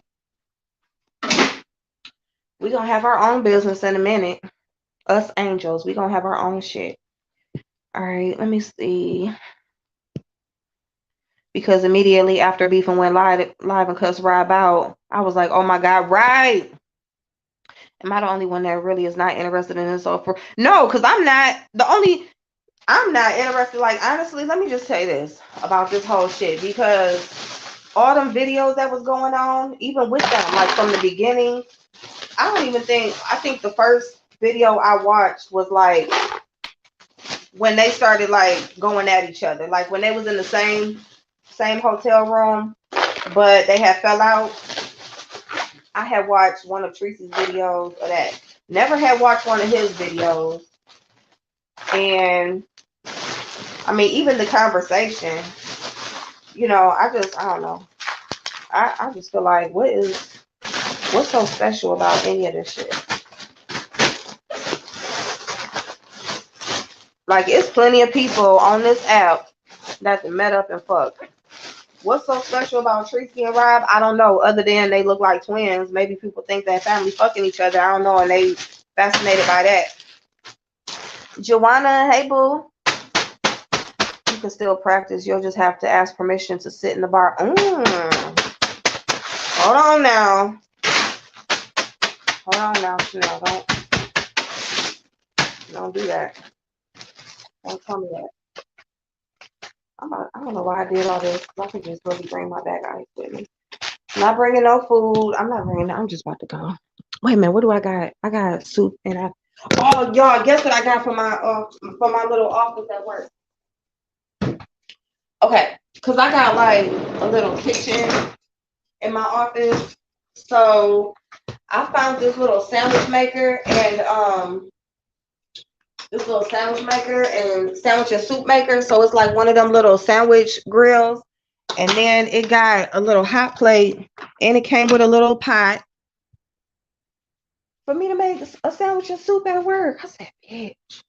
We gonna have our own business in a minute. Us angels, we gonna have our own shit. All right, let me see. Because immediately after Beefing went live and cussed Rob out, I was like, oh my God, right. Am I the only one that really is not interested in this offer? No, because I'm not interested. Like, honestly, let me just say this about this whole shit. Because all them videos that was going on, even with them, like from the beginning, I think the first video I watched was like when they started like going at each other. Like when they was in the same hotel room, but they had fell out. I had watched one of Tracy's videos of that. Never had watched one of his videos. And I mean, even the conversation, you know, I don't know. I just feel like what's so special about any of this shit? Like, it's plenty of people on this app that met up and fucked. What's so special about Tracy and Rob? I don't know, other than they look like twins. Maybe people think that family fucking each other. I don't know, and they fascinated by that. Joanna, hey boo. You can still practice. You'll just have to ask permission to sit in the bar. Hold on now. Chanel. Don't do that. Don't tell me that. I don't know why I did all this. I could just really bring my bag of ice with me. I'm not bringing no food. I'm just about to go. Wait a minute, what do I got? I got soup and oh y'all, guess what I got for my little office at work? Okay, because I got like a little kitchen in my office. So I found this little sandwich maker and sandwich and soup maker. So it's like one of them little sandwich grills. And then it got a little hot plate and it came with a little pot for me to make a sandwich and soup at work. I said, bitch.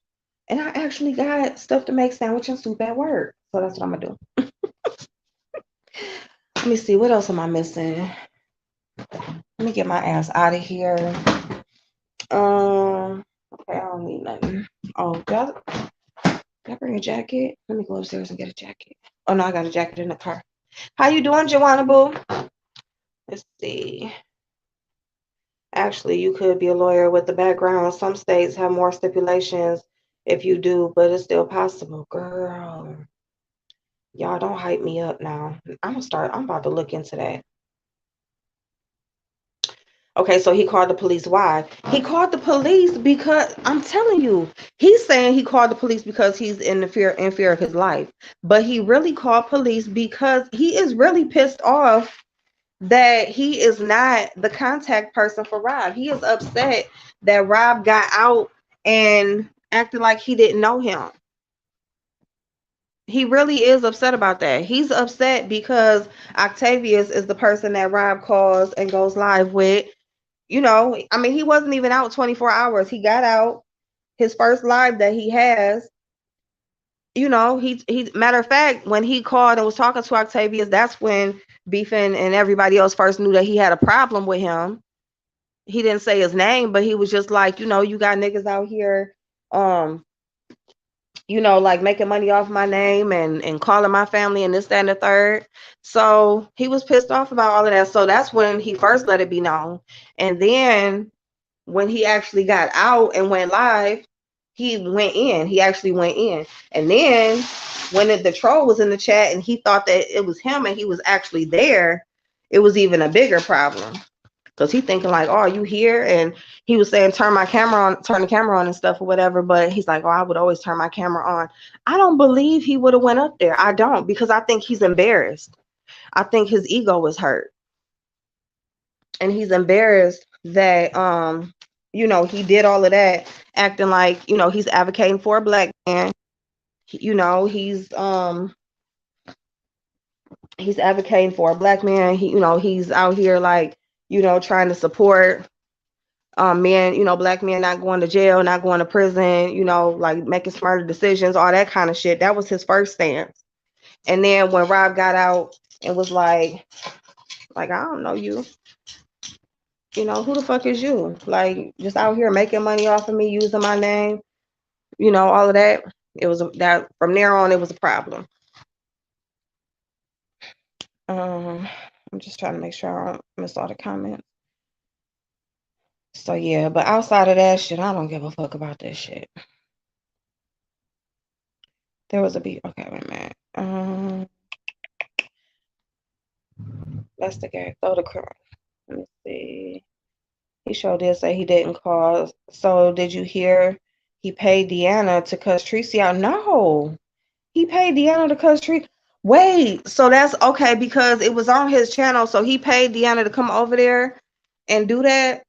And I actually got stuff to make sandwich and soup at work. So that's what I'm gonna do. Let me see, what else am I missing? Let me get my ass out of here. Okay, I don't need nothing. Oh, did I bring a jacket? Let me go upstairs and get a jacket. Oh no, I got a jacket in the car. How you doing, Joanna Boo? Let's see. Actually, you could be a lawyer with the background. Some states have more stipulations if you do, but it's still possible. Girl, y'all don't hype me up now. I'm about to look into that. Okay, so he called the police. Why? He called the police because I'm telling you, he's saying he called the police because he's in fear of his life. But he really called police because he is really pissed off that he is not the contact person for Rob. He is upset that Rob got out and acting like he didn't know him. He really is upset about that. He's upset because Octavius is the person that Rob calls and goes live with. You know, I mean, he wasn't even out 24 hours. He got out his first live that he has. You know, he matter of fact, when he called and was talking to Octavius, that's when Beefin and everybody else first knew that he had a problem with him. He didn't say his name, but he was just like, you know, you got niggas out here, you know, like making money off my name and calling my family and this, that, and the third. So he was pissed off about all of that. So that's when he first let it be known. And then when he actually got out and went live, he went in. He actually went in. And then when the troll was in the chat and he thought that it was him and he was actually there, it was even a bigger problem. Because he thinking like, oh, you here? And he was saying, turn the camera on and stuff or whatever. But he's like, oh, I would always turn my camera on. I don't believe he would have went up there. I don't, because I think he's embarrassed. I think his ego was hurt. And he's embarrassed that, you know, he did all of that, acting like, you know, he's advocating for a black man. You know, he's advocating for a black man. He, you know, he's out here like, you know, trying to support men, you know, black men not going to jail, not going to prison, you know, like making smarter decisions, all that kind of shit. That was his first stance. And then when Rob got out and was like, I don't know you. You know, who the fuck is you? Like, just out here making money off of me, using my name, you know, all of that. It was that from there on, it was a problem. I'm just trying to make sure I don't miss all the comments. So yeah, but outside of that shit, I don't give a fuck about this shit. There was a beat. Okay, wait a minute. That's the guy. Throw the criminal. Let me see. He sure did say he didn't call. So did you hear he paid Deanna to cuss Tracy out? No. He paid Deanna to cuss Tracy. Wait, so that's okay because it was on his channel. So he paid Deanna to come over there and do that.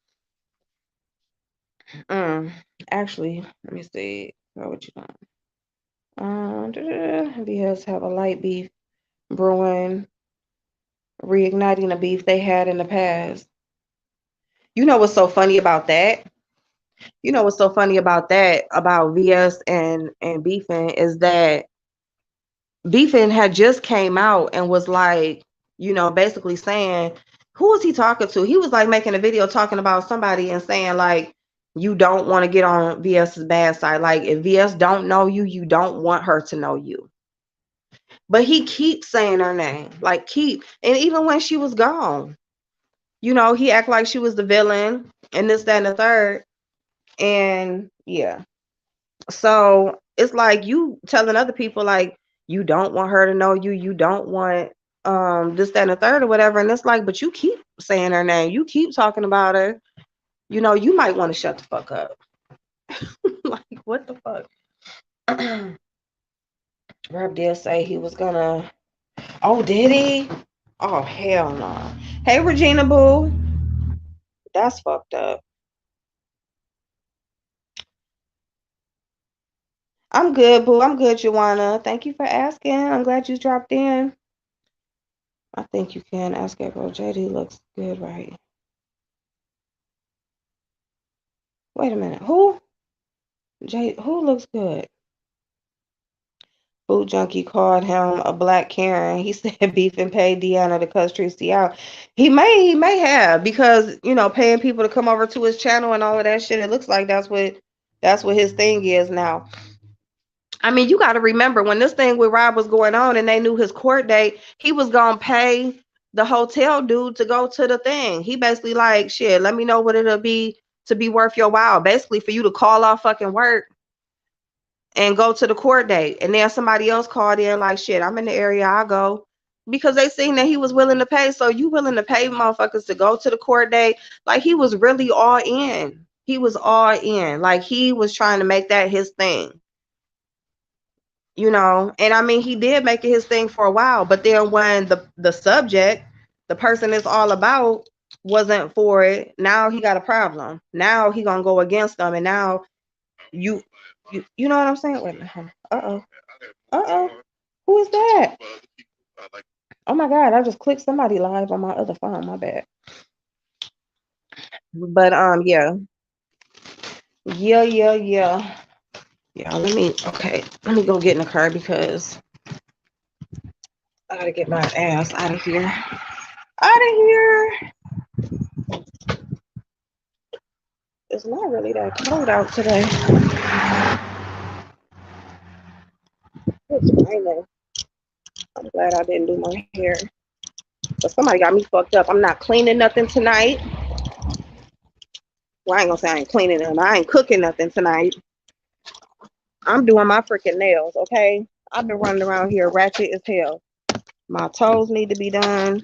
Actually, let me see. What you doing? BS have a light beef brewing, reigniting the beef they had in the past. You know what's so funny about that? You know what's so funny about that, about VS and Beefin, is that Beefin had just came out and was like, you know, basically saying, who was he talking to? He was like making a video talking about somebody and saying like, you don't want to get on VS's bad side. Like if VS don't know you, you don't want her to know you. But he keeps saying her name, like keep. And even when she was gone, you know, he act like she was the villain and this, that, and the third. And yeah. So it's like you telling other people like you don't want her to know you, you don't want this, that, and the third or whatever. And it's like, but you keep saying her name, you keep talking about her, you know, you might want to shut the fuck up. Like, what the fuck? Rob did say he was gonna. Oh, did he? Oh, hell no. Hey, Regina Boo. That's fucked up. I'm good, Boo. I'm good, Joanna. Thank you for asking. I'm glad you dropped in. I think you can ask April. JD looks good, right? Wait a minute. Who? Who looks good? Food Junkie called him a black Karen. He said Beef and paid Deanna to cuss Tracy out. He may have, because you know, paying people to come over to his channel and all of that shit. It looks like that's what his thing is now. I mean, you got to remember when this thing with Rob was going on and they knew his court date, he was gonna pay the hotel dude to go to the thing. He basically like, shit, let me know what it'll be to be worth your while. Basically for you to call off fucking work and go to the court date. And then somebody else called in like, shit, I'm in the area, I'll go. Because they seen that he was willing to pay. So you willing to pay motherfuckers to go to the court date? Like he was really all in. He was all in. Like he was trying to make that his thing. You know, and I mean, he did make it his thing for a while. But then when the subject, the person it's all about, wasn't for it, now he got a problem. Now he gonna go against them. And now you you know what I'm saying? Wait a minute. Uh-oh. Who is that? Oh my God, I just clicked somebody live on my other phone. My bad. But yeah. Yeah. Yeah, let me go get in the car because I gotta get my ass out of here. Out of here. It's not really that cold out today. It's raining. I'm glad I didn't do my hair. But somebody got me fucked up. I'm not cleaning nothing tonight. Well, I ain't gonna say I ain't cleaning them. I ain't cooking nothing tonight. I'm doing my freaking nails, okay? I've been running around here ratchet as hell. My toes need to be done.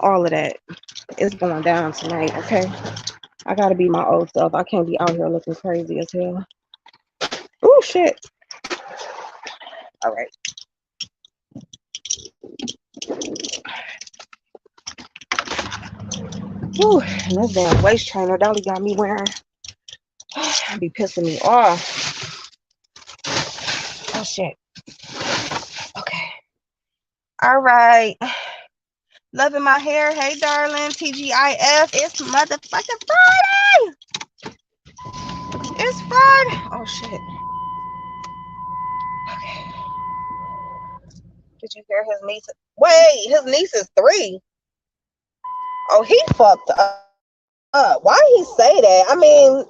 All of that. It's going down tonight, okay? I gotta be my old self. I can't be out here looking crazy as hell. Oh, shit. All right. Whew, and this damn waist trainer Dolly got me wearing. Be pissing me off. Oh shit. Okay. All right. Loving my hair. Hey darling. TGIF. It's motherfucking Friday. It's Friday. Oh shit. Okay. Did you hear his niece? Wait, his niece is 3. Oh, he fucked up. Why he say that? I mean,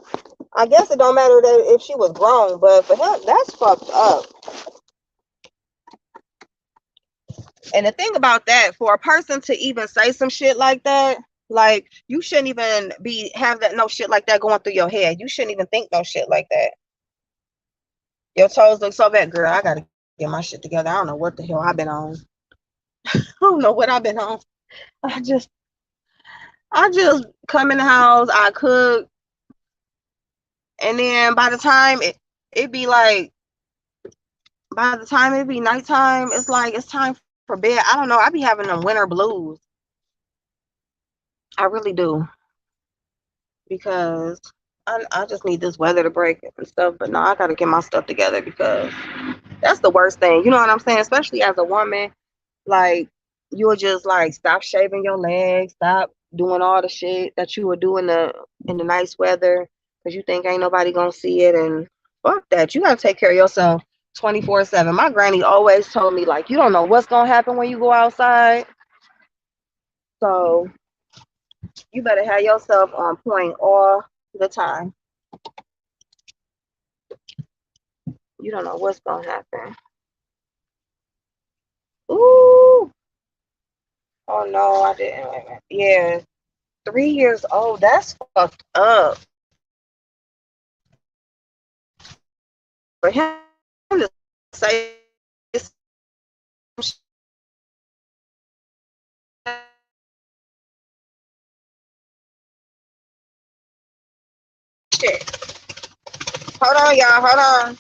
I guess it don't matter that if she was grown, but for him, that's fucked up. And the thing about that, for a person to even say some shit like that, like you shouldn't even have that no shit like that going through your head. You shouldn't even think no shit like that. Your toes look so bad, girl. I gotta get my shit together. I don't know what the hell I've been on. I don't know what I've been on. I just come in the house, I cook, and then by the time it be like, by the time it be nighttime, it's like it's time for bed. I don't know. I be having them winter blues. I really do. Because I just need this weather to break and stuff. But no, I gotta get my stuff together because that's the worst thing. You know what I'm saying? Especially as a woman, like you'll just like stop shaving your legs, stop doing all the shit that you would do in the nice weather because you think ain't nobody gonna see it, and fuck that. You gotta take care of yourself 24/7. My granny always told me like you don't know what's gonna happen when you go outside. So you better have yourself on point all the time. You don't know what's gonna happen. Ooh. Oh no, I didn't. Wait a minute. Yeah, 3 years old. That's fucked up. For him to say shit. Hold on, y'all. Hold on.